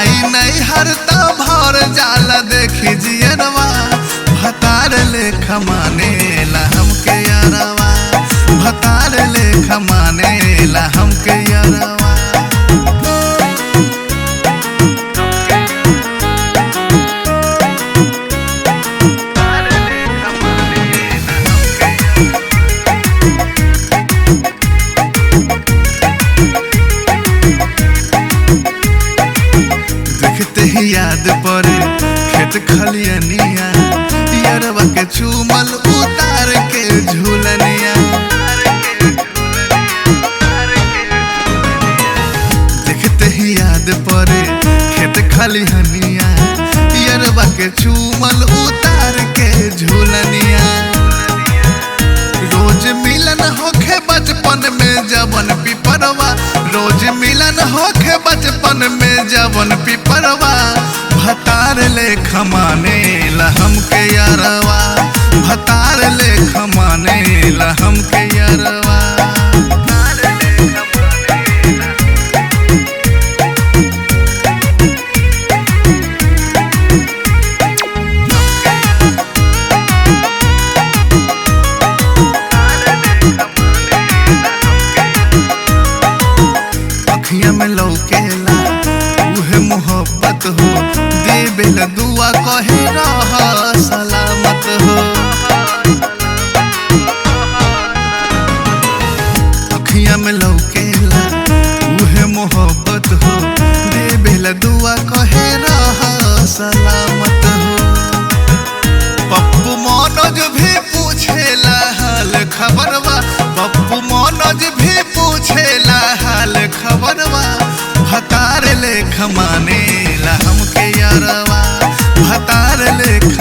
जाई नहीं हरता भर जाला देखी जियरवा भतार लेख माने ला हमके यारवा भतार लेख माने ला हमके यारवा देखते ही याद पड़े खेत खलियनिया यारवा के चूमल उतार के झूलनिया देखते ही याद पड़े खेत खलियनिया यारवा के चूमल उतार के झूलनिया रोज मिलन होखे बचपन में जवन पिपरवा रोज मिलन होखे बचपन में जवन पिपरवा भतार लेख माने ला हमके यारवा भतार लेख माने ला हमके यारवा अखियां में लौकेला उहे मोहब्बत हो देबेल दुआ कहे रह सलामत हो अखियां में लौकेला उहे मोहब्बत हो देबेल दुआ कहे रह सलामत हो पप्पू मनोज भी पूछेला हाल खबरवा पप्पू मनोज भी पूछेला हाल खबरवा भतार लेख माने ला हमके यारवा भतार लेख